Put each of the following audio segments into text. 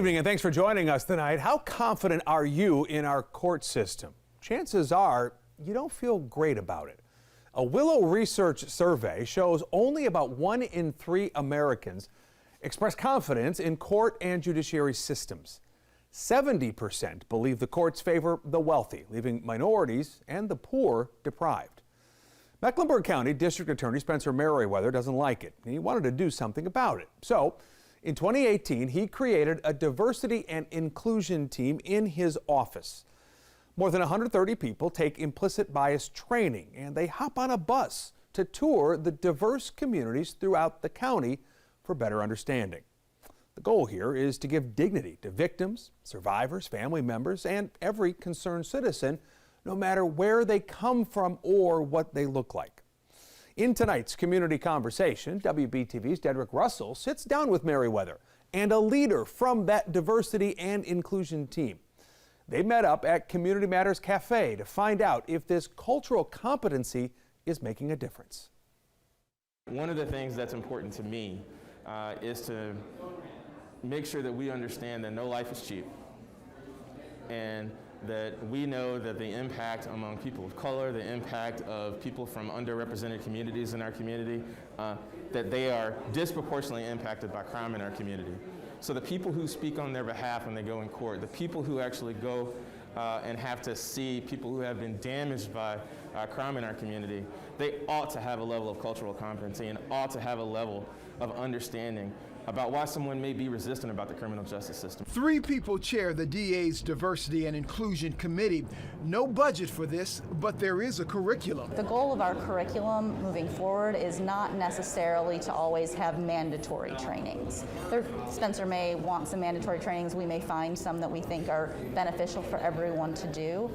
Good evening and thanks for joining us tonight. How confident are you in our court system? Chances are you don't feel great about it. A Willow Research survey shows only about 1 in 3 Americans express confidence in court and judiciary systems. 70% believe the courts favor the wealthy, leaving minorities and the poor deprived. Mecklenburg County District Attorney Spencer Merriweather doesn't like it, and he wanted to do something about it. So, in 2018, he created a diversity and inclusion team in his office. More than 130 people take implicit bias training, and they hop on a bus to tour the diverse communities throughout the county for better understanding. The goal here is to give dignity to victims, survivors, family members, and every concerned citizen, no matter where they come from or what they look like. In tonight's community conversation, WBTV's Dedrick Russell sits down with Merriweather and a leader from that diversity and inclusion team. They met up at Community Matters Cafe to find out if this cultural competency is making a difference. One of the things that's important to me is to make sure that we understand that no life is cheap, and that we know that the impact among people of color, the impact of people from underrepresented communities in our community, that they are disproportionately impacted by crime in our community. So the people who speak on their behalf when they go in court, the people who actually go and have to see people who have been damaged by crime in our community, they ought to have a level of cultural competency and ought to have a level of understanding about why someone may be resistant about the criminal justice system. 3 people chair the DA's Diversity and Inclusion Committee. No budget for this, but there is a curriculum. The goal of our curriculum moving forward is not necessarily to always have mandatory trainings. Spencer may want some mandatory trainings. We may find some that we think are beneficial for everyone to do.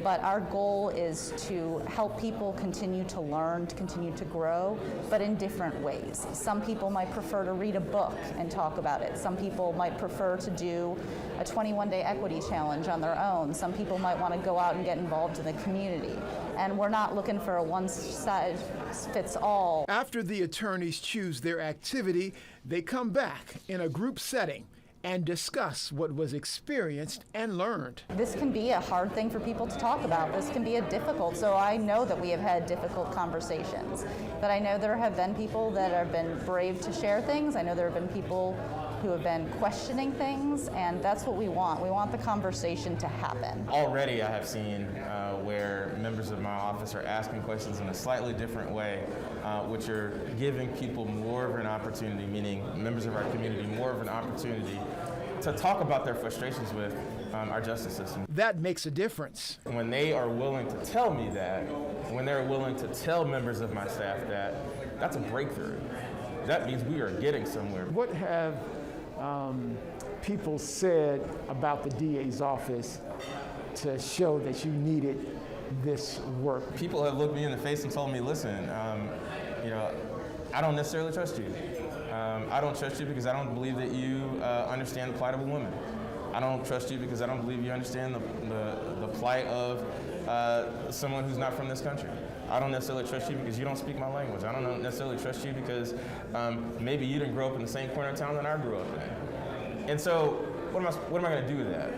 But our goal is to help people continue to learn, to continue to grow, but in different ways. Some people might prefer to read a book and talk about it. Some people might prefer to do a 21-day equity challenge on their own. Some people might want to go out and get involved in the community. And we're not looking for a one-size-fits-all. After the attorneys choose their activity, they come back in a group setting and discuss what was experienced and learned. This can be a hard thing for people to talk about. This can be a difficult, so I know that we have had difficult conversations. But I know there have been people that have been brave to share things. I know there have been people who have been questioning things, and that's what we want. We want the conversation to happen. Already I have seen where members of my office are asking questions in a slightly different way, which are giving people more of an opportunity, meaning members of our community, more of an opportunity to talk about their frustrations with our justice system. That makes a difference. When they are willing to tell me that, when they're willing to tell members of my staff that, that's a breakthrough. That means we are getting somewhere. What have people said about the DA's office to show that you needed this work? People have looked me in the face and told me, listen, I don't necessarily trust you. I don't trust you because I don't believe that you understand the plight of a woman. I don't trust you because I don't believe you understand the plight of someone who's not from this country. I don't necessarily trust you because you don't speak my language. I don't necessarily trust you because maybe you didn't grow up in the same corner of town that I grew up in. And so what am I going to do with that?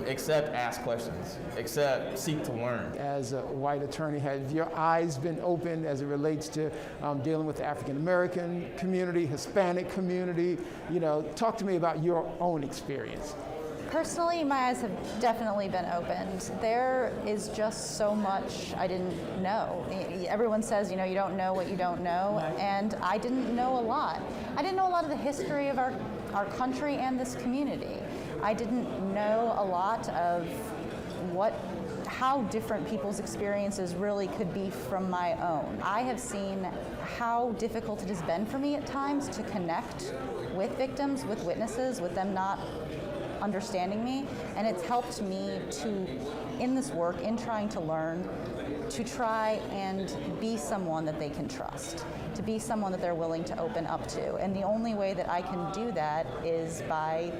Except ask questions, except seek to learn. As a white attorney, have your eyes been opened as it relates to dealing with the African American community, Hispanic community? Talk to me about your own experience. Personally, my eyes have definitely been opened. There is just so much I didn't know. Everyone says, you don't know what you don't know, and I didn't know a lot. I didn't know a lot of the history of our country and this community. I didn't know a lot of how different people's experiences really could be from my own. I have seen how difficult it has been for me at times to connect with victims, with witnesses, with them not understanding me, and it's helped me to, in this work, in trying to learn, to try and be someone that they can trust, to be someone that they're willing to open up to. And the only way that I can do that is by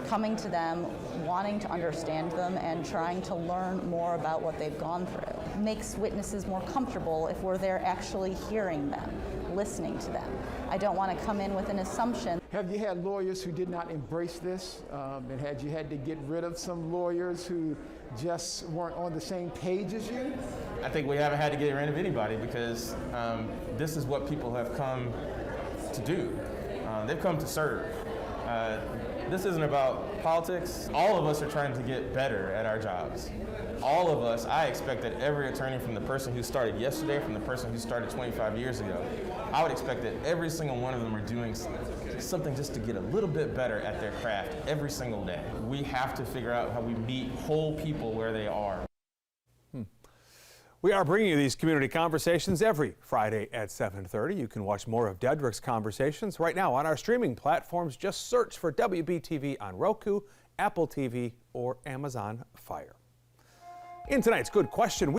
coming to them, wanting to understand them, and trying to learn more about what they've gone through. It makes witnesses more comfortable if we're there actually hearing them, listening to them. I don't want to come in with an assumption. Have you had lawyers who did not embrace this? And had you had to get rid of some lawyers who just weren't on the same page as you? I think we haven't had to get rid of anybody because this is what people have come to do. They've come to serve. This isn't about politics. All of us are trying to get better at our jobs. All of us, I expect that every attorney, from the person who started yesterday, from the person who started 25 years ago, I would expect that every single one of them are doing something just to get a little bit better at their craft every single day. We have to figure out how we meet whole people where they are. We are bringing you these community conversations every Friday at 7:30. You can watch more of Dedrick's conversations right now on our streaming platforms. Just search for WBTV on Roku, Apple TV, or Amazon Fire. In tonight's Good Question,